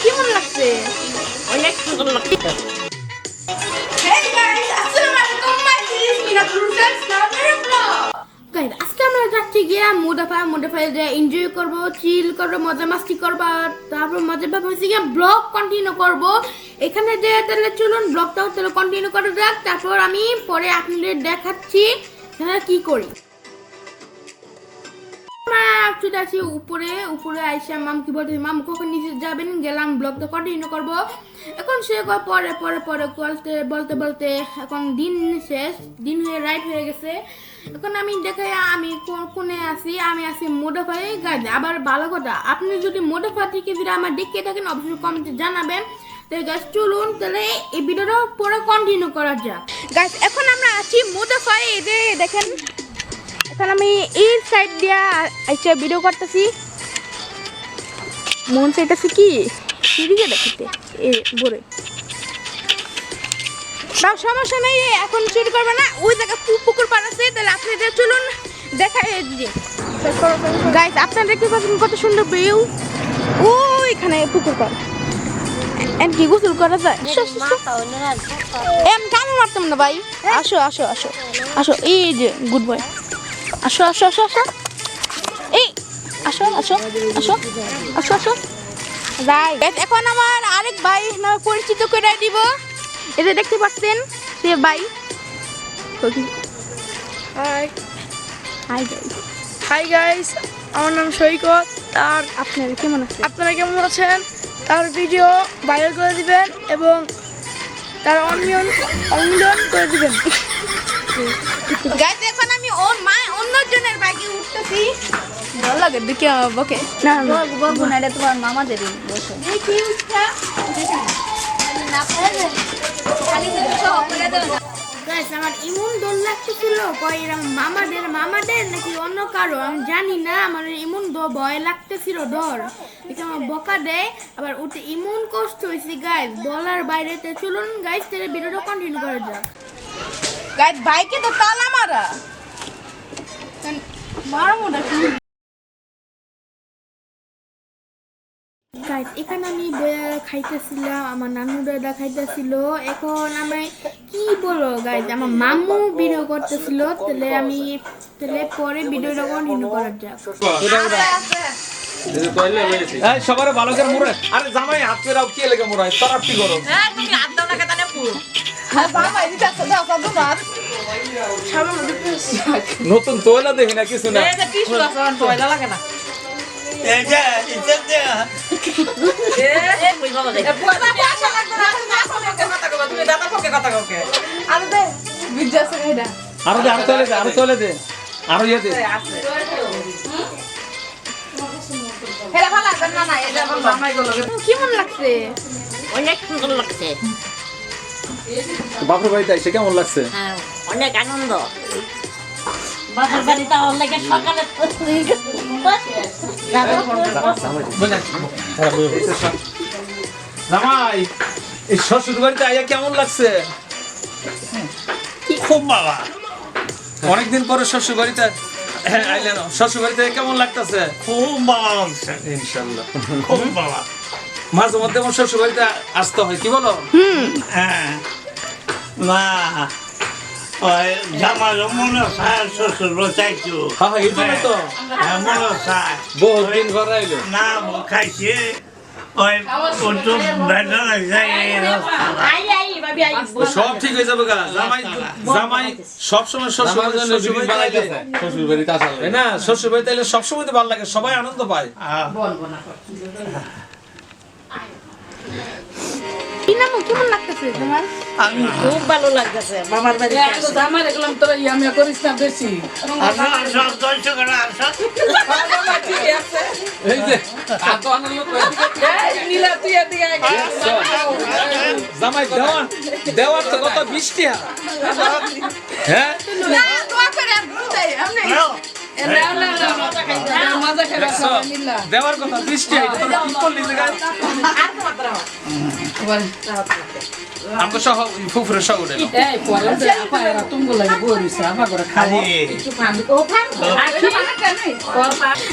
কেমন লাগছে? অনেক সুন্দর লাগছে। আজকে আমরা যাচ্ছি গিয়ে মুদাফায় যে এনজয় করবো, চিল করবো, মজা মাস্তি করবো, তারপর মজা ভাবছি গিয়ে ব্লগ কন্টিনিউ করবো এখানে যে। তাহলে চলুন ব্লগটাও তাহলে কন্টিনিউ করা যাক, তারপর আমি পরে আপনাদের দেখাচ্ছি এখানে কি করি। চলে আসি উপরে আইসা মাম কি বলতে, মাম কখন নিচে যাবেন, গেলাম ব্লগটা কন্টিনিউ করবো। এখন সে পরে পরে পরে বলতে বলতে এখন দিন শেষ, দিন হয়ে রাইট হয়ে গেছে। এখন আমি দেখাই আমি কোনে আছি, আমি আছি মোডাফাই গাইজ। আবার ভালো কথা, আপনি যদি মোডাফা থেকে যদি আমার দেখে থাকেন অবশ্যই কমেন্টে জানাবেন। তাই গাইজ চলুন তাহলে এই ভিডিওটা পরে কন্টিনিউ করা যাক। গাইজ এখন আমরা আছি মোডাফাই, এই যে দেখেন এখন আমি এই সাইড দিয়া আইসা ভিডিও করতেছি। মন চাইতেছে কি সিঁড়িকে দেখতে এ বলে সমস্যা নেই, এখন শুরু করবে না। ওই জায়গায় পুকুর পার আছে, তাহলে আপনাদের চলুন দেখাই যে গাইস আপনারা দেখতে পাচ্ছেন কত সুন্দর ভিউ। ওইখানে পুকুর পার কি গোসল করা যায়? আমি কামড় মারতাম না ভাই। আসো আসো আসো আসো, এই যে গুড বয়, আসো আসো আসো আসো, এই আসো আসো আসো আসো আসো। রাইট, এখন আমার আরেক ভাই নামে পরিচিত করে দিব। এটা দেখতে পাচ্ছেন সে ভাই। High hi guys, hi guys, আমার নাম সৈকত। আর আপনারা কেমন আছেন? আপনারা কেমন আছেন? তার ভিডিও ভাইরাল করে দিবেন এবং তার অনুমোদন করে দিবেন। গাইস এখন আমি অন্যজনের বাইকে উঠতেছি। ভালো লাগে দেখে বকে না বলবো না, এটা তোমার মামাদেরই বসে দেখি উঠা না পারে খালি গাইস। আমার ইমন দোল লাগতেছিল, কই এরা মামাদের নাকি অন্য কারো আমি জানি না। আমার ইমন ভয় লাগতেছিল, ডর এটা আমার বকা দেয়, আবার উঠে ইমন কষ্ট হয়েছে গাইস বলার বাইরেতে। চলুন গাইস তাহলে ভিডিওটা কন্টিনিউ করা যাক। গাইস বাইকে তো তালা মারা মোটা গাইস। এখানে আমি খাইতেছিলাম, আমার নানু দাদা খাইতেছিল। এখন আমি কি বলো গাইস, আমার মামু ভিডিও করতেছিল, তাহলে পরে ভিডিওটা কন্টিনিউ করা যাক। সবার ভালো করে মুড়ে। আরে জামাই হাত করে কি লেগে মুড়াই তরাপটি করো। হ্যাঁ তুমি হাত দাও না কেন পুরো। নতুন তোলা দেখি না কিছু না। এই যে টিস্যু আছে আর পয়লা লাগে না। এই কই বাবা দেখ। পয়লা পয়সা লাগবে না, তুমি আসো না কথা কও, তুমি দাদা পক্ষে কথা কও কে। আরে দে ভিডিও আছে এটা। আরো তোলে দে আরো ইয়ে দে। হেলা ভালো লাগবে না, না এটা আমার মামাই গো লাগে। কেমন লাগছে? অনেক সুন্দর লাগছে। বাপরে বাড়িতে এসে কেমন লাগছে? হ্যাঁ অনেক আনন্দ। বাবার বাড়িতে অনেকে সকালে জামাই এই শ্বশুর বাড়িতে আইয়া কেমন লাগছে? খুব বাবা, অনেকদিন পরে শ্বশুর বাড়িতে আইলেন, শ্বশুর বাড়িতে কেমন লাগতেছে? খুব বাবা লাগছে, ইনশাল্লাহ খুব বাবা। মাঝে মধ্যে আমার শ্বশুর বাড়িতে আসতে হয়, কি বলো? হ্যাঁ না, ওই জামাইও মনে চায় শ্বশুর চাইছো। হ্যাঁ এই জন্য তো হ্যাঁ মনে চায়। বহুত দিন ঘরে আইলো। না খাইছে ওই একটু বেদনা যায়। সব ঠিক হয়ে যাবে গা। জামাই সবসময় শ্বশুর বাড়িতে তাই না? শ্বশুর বাড়িতে এলে সবসময় তো ভালো লাগে, সবাই আনন্দ পায়। কি নাম কেমন লাগতেছে তোমার? আমি খুব ভালো লাগতেছে মামার বাড়িতে আসে। আমার দেখলাম তোরা ইয়ামিয়া করিস না বেশি। সব দর্শক এই যে এত আনন্দ নীলা তুই এদিকে জামাই দেওয়ার তো কত 20 টাকা। হ্যাঁ না দোয়া করে আমি বুঝাই আমনে। না মজা খাইবা। দেখছো দেওয়ার কথা বৃষ্টি আইছে তোরা কি করলি জায়গা আমগো সহ ফুফুরে সহ উঠে খালি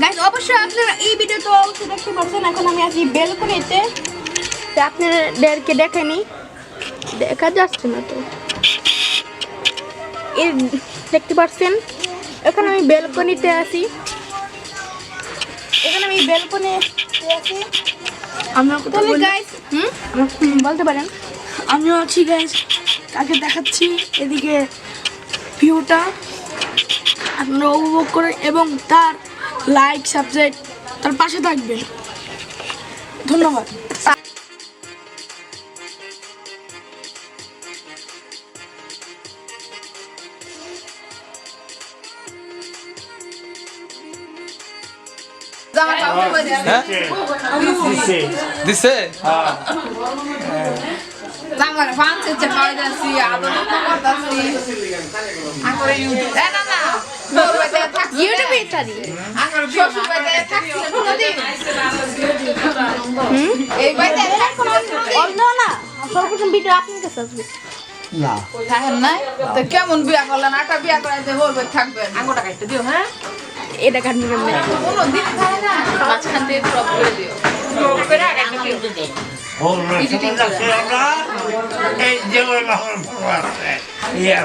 গাইস অবশ্যই আপনারা এই ভিডিওটা অবশ্যই দেখতে পাচ্ছেন। এখন আমি আছি বেলকনিতে, তো আপনাদেরকে দেখেনি, দেখা যাচ্ছে না তো, এই দেখতে পাচ্ছেন এখন আমি বেলকনিতে আছি। এখানে আমি বেলকনিতে আছি। আমরা কথা তাহলে বলি। গাইস বলতে পারেন। আমিও আছি গাইস, তাকে দেখাচ্ছি এদিকে ভিউটা, আপনারা উপভোগ করেন এবং তার লাইক সাবস্ক্রাইব তার পাশে থাকবেন। ধন্যবাদ। দিছে ইউটিউবে তারি অন্য না, সর্বপ্রথম ভিডিও আপনার কাছে আসবে। কেমন বিয়া করলেন? একটা বিয়া করাইতে বলবে থাকবেন আঙ্গুটা কাটতে দিও। হ্যাঁ, এটা কাটবে কেমনে? কোনো দিন খায় না, মাঝখান থেকে টপ করে দিও। এই যেমন আমার বাবা আছে ইয়া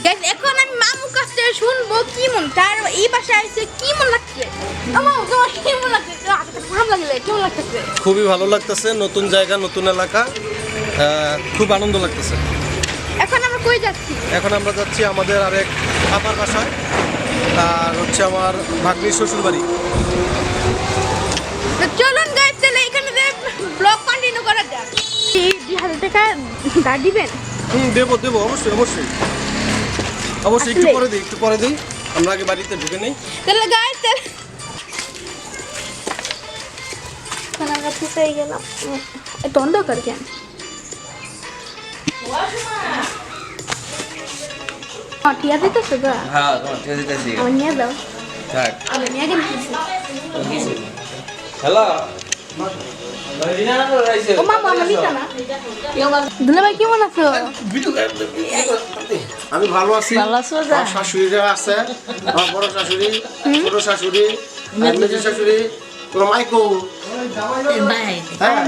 Guys, এখন আমি মামুর কাছ থেকে শুনবো কেমন তার এই বাসায় এসে কেমন লাগছে। আমার তোমার কেমন লাগছে? ভালো লাগলে কেমন লাগতেছে? খুবই ভালো লাগতেছে, নতুন জায়গা নতুন এলাকা, খুব আনন্দ লাগতেছে। এখন আমরা কই যাচ্ছি? এখন আমরা যাচ্ছি আমাদের আরেক আপার বাসায়, আর হচ্ছে আমার ভাগ্নির শ্বশুর বাড়ি। তো চলুন গাইস, তাহলে এখানে ব্লগ কন্টিনিউ করা যাক। এই 2000 টাকা দাঁড় দিবেন? দেবো দেবো, অবশ্যই অবশ্যই অবশ্যই, একটু আসলে? পরে দিই একটু পরে দিই, আমরা আগে বাড়িতে ঢুকে নিই। তাহলে গাইস আমরা ফুসে গেলাম। এত অন্ধকার কেন? টিয়া দিতেছো গা? হ্যাঁ তোমার ঠিক আছে আমার নিয়ে দাও। থাক আমি নিয়ে গেছি। হ্যালো ও মামা আমার নিতা না। দুলা ভাই কেমন আছো? আমি ভালো আছি। আমার শাশুড়িরা আছে, আমার বড় শাশুড়ি, ছোট শাশুড়ি, আর মেজো শাশুড়ি, তোমার মাইকো। হ্যাঁ,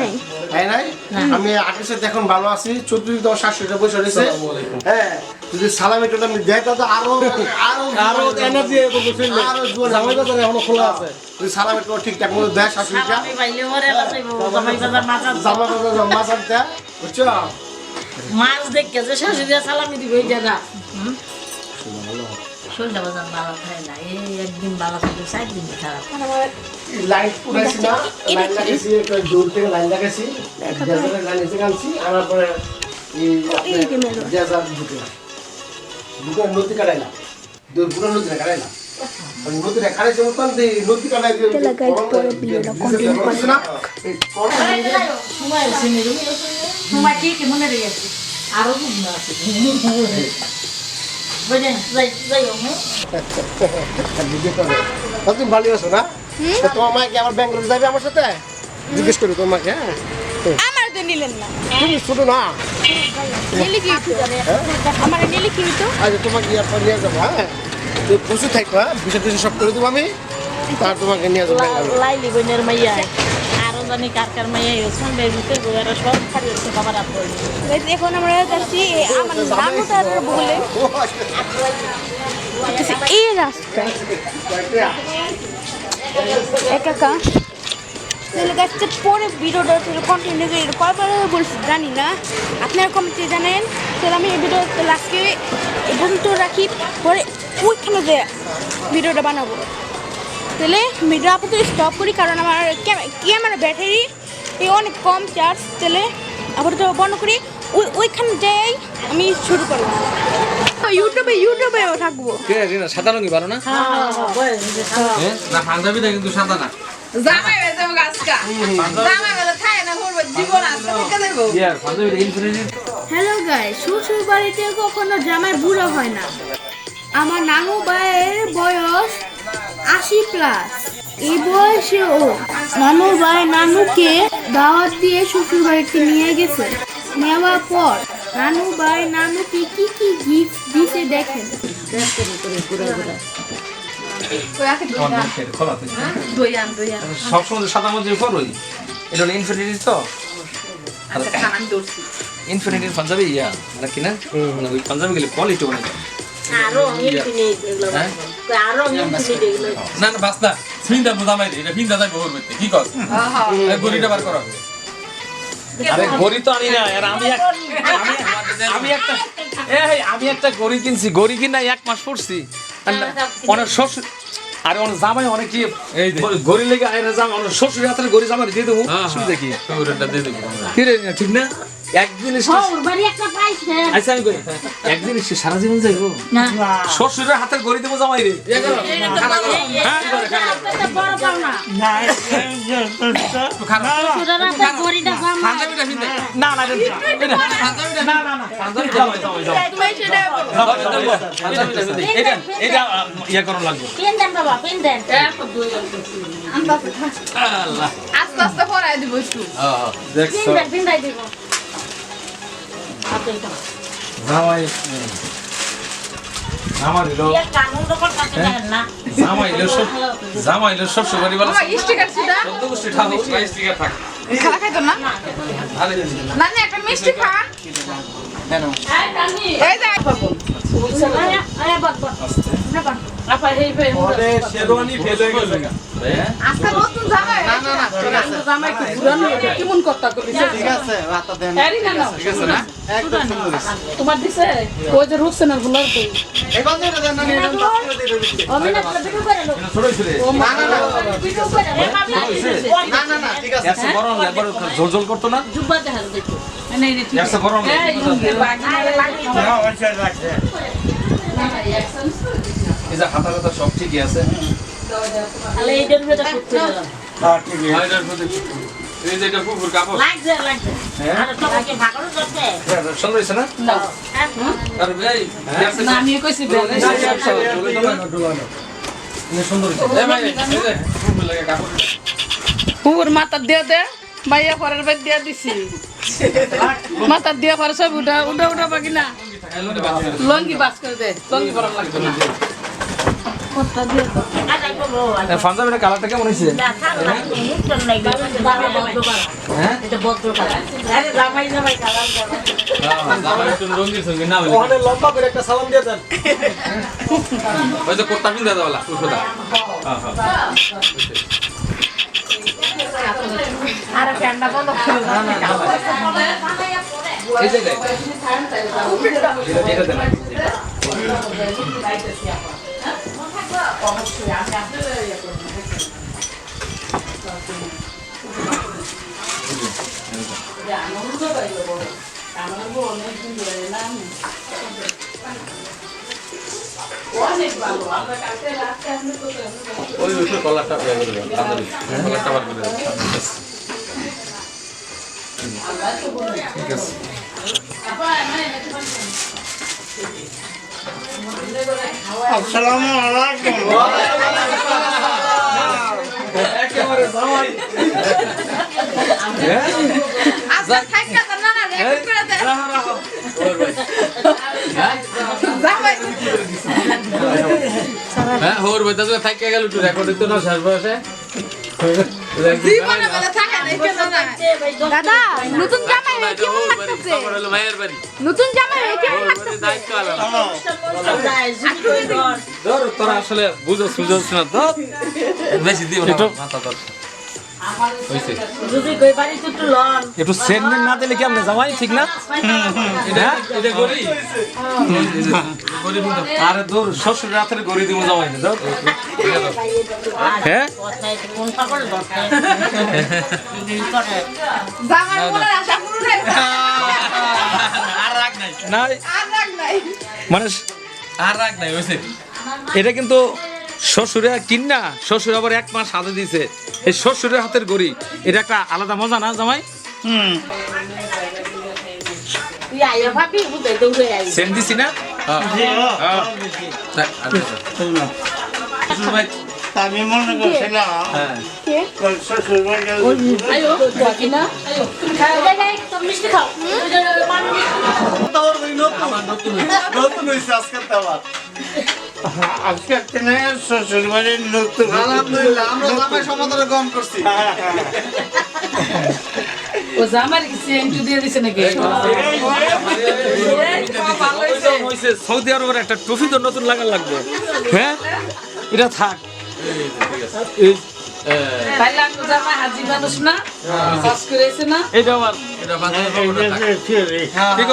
হ্যাঁ নাই? আমি আগের সাথে এখন ভালো আছি। চতুর্দিকে তোমার শাশুড়িটা বসে রয়েছে। হ্যাঁ, যদি সালামিটা আমি দেয় তাহলে আরো আরো এনার্জি আরো জোর জামাই বাজার এখনো খোলা আছে। যদি সালামিটা ঠিকঠাক মতো দেয় শাশুড়িটা, জামাই বাজার মাছ দেয়, বুঝছো? মাছ দেখে যে শাশুড়িয়া সালামি দিবে ওই জায়গা শরীরটা বাজার ভালো খায় না, এই একদিন ভালো থাকে 4 দিন খারাপ। লাইট উঠাইছি না, লাইট লাগাইছি, একটা দূর থেকে লাইন লাগাইছি, জেজারের লাইন এসে আনছি, আনার পরে এই জেজার দুটো নদী কাটাইলাম, পুরো নদী কাটাইলাম, নদীটা কাটাইছে মতন নদী কাটাই সময় ঠিক মনে রেখেছি আরো ঘুম আছে বুঝলেন, যাই তুমি ভালো আছো না? তোমার মাকে আমার ব্যাঙ্গালোর যাবে আমার সাথে? জিজ্ঞেস করি তোমার মাকে। হ্যাঁ, আমার তো নিলেন না। তুমি ছোট না, নিলি কি? আমার নিলি কি তো? আজ তোমাকে ইয়ারপর নিয়ে যাবো। হ্যাঁ, তুমি প্রচুর থাকবো। হ্যাঁ, বিষয় টিষয় সব করে দেবো আমি, তার তোমাকে নিয়ে যাবো ব্যাঙ্গালোর। লাইলি বোনের মাইয়া আরো জানি কার মাইয়া সন্ধ্যার ভিতরে গোয়ারা সব খালি হচ্ছে বাবার আপন। Guys, এখন আমরা যাচ্ছি আমার নামটার বলে এই রাস্তা একা তাহলে গাছটা পরে ভিডিওটা কন্টিনিউ করে কয়বার বলছি জানি না, আপনারা কমেন্টে জানেন। তাহলে আমি এই ভিডিওটা লাস্টে এই পর্যন্ত রাখি, পরে ওইখানে যে ভিডিওটা বানাবো। তাহলে ভিডিও আপাতত স্টপ করি, কারণ আমার ক্যামেরা ব্যাটারি অনেক কম চার্জ। তাহলে আপাতত বন্ধ করি, ওইখানে যাই আমি শুরু করবো। ইউটিউবেও থাকবো। কে রিনা সাদা রঙই ভালো না? হ্যাঁ না পাঞ্জাবিটা কিন্তু সাদা না। জামাই বেজে গাছকা জামাই বেজে খায় না করবে জীবন আছে কে দেবো ইয়ার পাঞ্জাবিটা ইনফিনিটি। হ্যালো গাইস, শ্বশুর বাড়িতে কখনো জামাই বুড়ো হয় না। আমার নানু ভাইয়ের বয়স 80+। এই বয়সেও নানু ভাই নানুকে দাওয়াত দিয়ে শ্বশুর বাড়িতে নিয়ে গেছে। নেওয়ার পর নানু ভাই নানুকে কি কি গিফট দিতে দেখেন। সবসময় সাদা মধ্যে করোই এটা হলো ইনফিনিটি তো ইনফিনিটির পাঞ্জাবি ইয়া নাকি না ওই পাঞ্জাবি গেলে কোয়ালিটি অনেক আরো ইনফিনিট এগুলো আরো ইনফিনিট এগুলো না না বাস্তা ফিন্দা বুঝামাই এটা ফিন্দা যাই বহুর মধ্যে কি কস এই গরিটা বার করো আরে গরি তো আনি না আর আমি একটা গরি কিনছি গরি কিনা 1 মাস পড়ছি অনেক শ্বশুর আরে অনেক জামাই অনেক কি গরি লেগে আয়না জামাই অনেক শ্বশুর হাতের গরি জামাই দিয়ে দেবো শুনতে কি ওটা দিয়ে দেবো ঠিক না একদিন ওর বাড়ি একটা পাইছে আচ্ছা আমি কই একদিন সারা জীবন যাইবো না শ্বশুরের হাতের গরি দেবো জামাই রে বড় পাওনা শ্বশুরের হাতে গড়িটা কম না না না না না পাঞ্জাবি জামাই এটা এটা ইয়া করুন লাগবে পেন দেন বাবা পেন দেন আল্লাহ আস্তে আস্তে পরাই দিব একটু দেখছো পেন দেন দিব আপনি তো জামাই আমার হলো ইয়া কানুন দখল করতে দেন না জামাই হলো সব সবারই বলা স্টিকার ছিল 14 গোষ্ঠী ঠাকুর 22 টাকা থাক খালা খাইতো না আরে নানি একটা মিষ্টি খান এই যে আরে বট বট না বট আপা হেই বে ওরে শেরওয়ানি ফেলে গেছে আজকে নতুন জামাই না না না ঠিক আছে জামাই কি পুরানো এটা কেমন কথা কইছে ঠিক আছে রাতা দেন এরি না ঠিক আছে না একদম সুন্দর হইছে। তোমার দিছে ওই যে রুকসেনার গুলার কই এই বান্ধবীটা দেন না এটা বাস্তবে দিয়ে দিচ্ছি আমি না ভিডিও করে লো ছোট ছেলে না না না ভিডিও করে লে মামি না না না ঠিক আছে এত গরম একবার ঝোল ঝোল করতো না জুব্বা দেখাল দেখো নাই নাই ঠিক এত গরম এই যে হাতা হাতা সব ঠিকই আছে তাহলে এইটার ভিতরে করতে দিলাম এই যে এটা পুকুর কাপড় লাগছে লাগছে আর তোমাকে ভাগরও করতে সুন্দর হয়েছে না আর ভাই না আমি কইছি সুন্দর হয়েছে ভাই এই যে পুকুর লাগে কাপড় পুর মাথা দিয়ে দে মাইয়া পরের বাদ দিয়ে দিছি মাথা দিয়ে পরে সব উঠা উঠা উঠা বাকি না লঙ্গি বাস করে দে লঙ্গি পরা লাগবে না কতটা দিয়ে তো আচ্ছা বলো পাঞ্জাবির কালারটা কেমন হয়েছে দেখা লাগতো মুখটা নাই হ্যাঁ এটা বদ্ধ কালার আরে জামাই জামাই কালার করো রঙের সঙ্গে না ওখানে লম্বা করে একটা সালাম দিয়ে দেন ওই যে কোটটা পিন্দা দাওলা উঠোদা আর ফ্যানটা বন্ধ করে এই যে এটা দেন ওই উঠে কলারটা ইয়া করে দেন কলারটা বার করে দেন ঠিক আছে আসসালামু আলাইকুম একেবারে জামাই আজকে থাইকা তো না না রেকর্ড করে দে জামাই হ্যাঁ হোর বইতাছ থাকি গেল একটু রেকর্ড তো না শেষ বয়সে জীবনে বলে থাকে না কেন না দাদা নতুন জামাই হয়ে কেমন লাগতেছে? মায়ের বাড়ি নতুন জামাই হয়ে কেমন লাগতেছে? দায়িত্ব ধর তোরা আসলে বুঝো সুযোগ না তো বেশি দিও না মাথা তোর হইছে যদি কই বাড়ি একটু লন একটু সেগমেন্ট না দিলে কি আপনি জামাই ঠিক না এটা এটা গরি গরি কিন্তু আরে দূর শ্বশুর রাতের গরি দিমু জামাই না দাও হ্যাঁ কথাই কোন পাগল দরকার এই করে জামাই বলে আশা পুরো নাই আর রাগ নাই নাই আর রাগ নাই মানে আর রাগ নাই হইছে এটা কিন্তু শ্বশুরে কিন্না শ্বশুর আবার 1 মাস হাতে দিয়েছে এই শ্বশুরের হাতের গড়ি এটা একটা আলাদা মজা না জামাই তুই আইয়া ভাবি বুঝাই দৌড়ে আই সেন্ট দিছি না আমি মনে করছিলাম তোর শ্বশুর বাড়ি আয়ো বাকি না আয়ো তুমি খাও তুমি মিষ্টি খাও আজকে দিনে শ্বশুর বাড়ির নতুন আলহামদুলিল্লাহ আমরা জামাই সমাধান গ্রহণ করছি ও জামার কি সেন্টু দিয়ে দিছে নাকি সৌদি আরবের একটা ট্রফি তো নতুন লাগার লাগবে হ্যাঁ এটা থাক তাইলে আমি জামাই হাজি মানুষ না কাজ করেছে না এইটা আমার ঠিক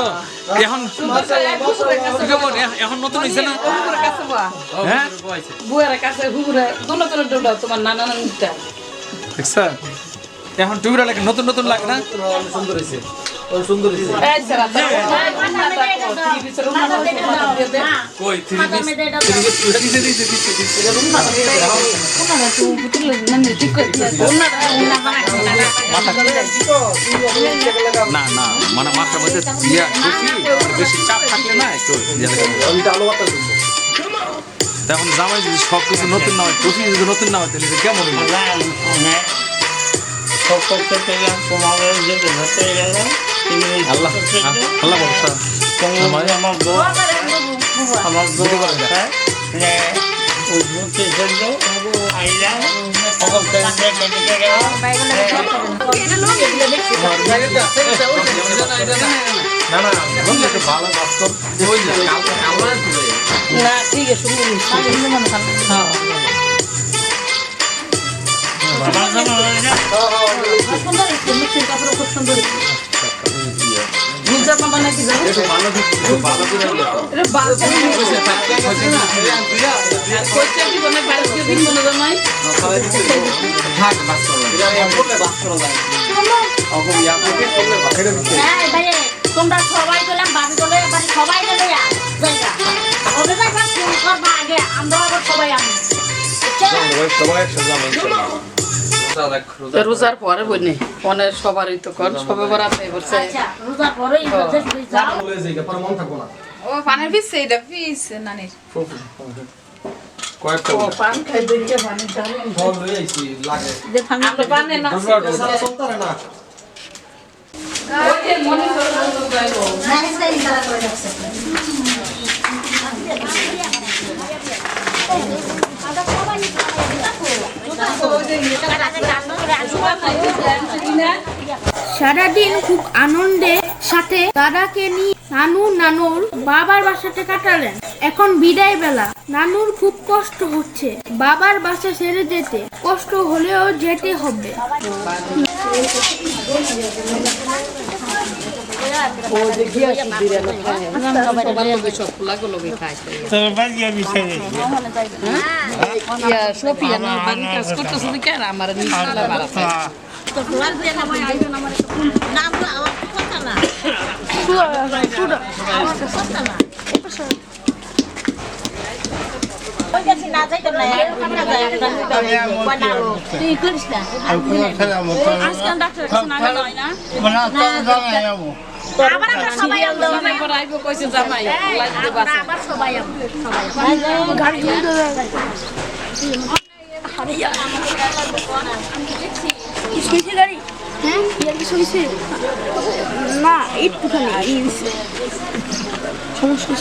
এখন এখন নতুন হয়েছে না হুবুরের কাছে বা হ্যাঁ বুয়ারের কাছে হুবুরে দোনো দোনো দোনো তোমার নানা নানিটা দেখছেন এখন টুবিরা লাগে নতুন নতুন লাগে না সুন্দর হয়েছে সুন্দর হয়েছে এই সারা কই না না মানে মাথার মধ্যে বেশি চাপ থাকলে না একটু তখন জামাই যদি সব কিছু নতুন না হয় ট্রফি যদি নতুন না হয় তাহলে এটা কেমন হইলো? তোমাদের যেতে ধরতে গেলাম আল্লাহ আল্লাহ ভরসা আমার বউ আমার বউ উদ্ভূতি জন্য আইলাম না না একটু ভালো কাজ কর না ঠিক আছে হ্যাঁ গুলজার মামা নাকি জানো এটা বাচ্চা কইছে কি বলে বাইরে দিয়ে দিন মনে জামাই থাক বাস করলাম তোমরা সবাই গেলাম বাড়ি গেলে বাড়ি সবাই গেলে জায়গা ওদের কাছে ফোন করবা আগে আমরা আবার সবাই আমি রোজার পরে বইনি ফোনে সবারই তো কর সবে বরাতে বলছে আচ্ছা রোজা পরেই যাও মন থাকবো না ও পানের পিস এটা পিস নানির কয়েকটা ও পান খাই দিকে পানি চালু ফল লই আইছি লাগে যে পানি পানে না চলতারে না ওকে মনে করে যাইবো সারাদিন খুব আনন্দের সাথে দাদাকে নিয়ে নানু নানুর বাবার বাসাতে কাটালেন। এখন বিদায় বেলা। নানুর খুব কষ্ট হচ্ছে বাবার বাসা ছেড়ে যেতে, কষ্ট হলেও যেতে হবে। তোর বাড়ি আমি ছেড়ে সোফিয়া না বাড়ি কাজ করতেছে দেখে আমার নিচে বাড়াতে নাম তো আমার কথা না না যাইতাম না তুই করিস না আজকাল ডাক্তার কাছে না গেল হয় না আবার আমরা সবাই পর আইবো কইছে জামাই লাগতে বাসা আবার সবাই গাড়ি উল্টো কিসে গাড়ি হ্যাঁ ইয়ার কিছু হয়েছে না একটুখানি সমস্যা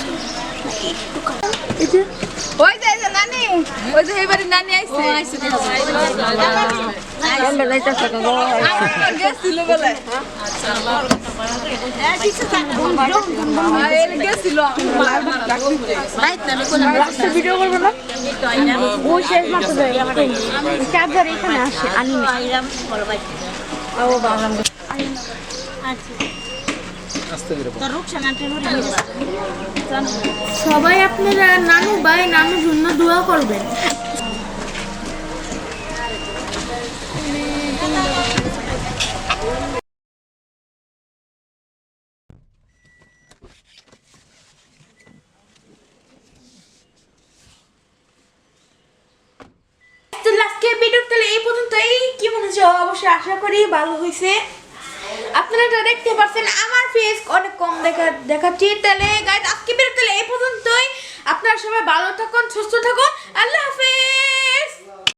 ওই যে নানি ওই যে এবারে নানি আইছে গেছিল বলে গেছিল রাস্তা ভিডিও করবো না ওই শেষ মাত্র চার্জার এখানে আসে আনি সবাই আপনারা নানু ভাই নানুর জন্য দোয়া করবেন। আজকে ভিডিও তাহলে এই পর্যন্তই। কি মনে হচ্ছে অবশ্যই আশা করি ভালো হয়েছে। আপনারা তো দেখতে পাচ্ছেন আমার ফেস অনেক কম দেখাচ্ছি। তাহলে গাইস আজকে ভিডিওটা এই পর্যন্তই। আপনারা সবাই ভালো থাকুন, সুস্থ থাকুন। আল্লাহ হাফেজ।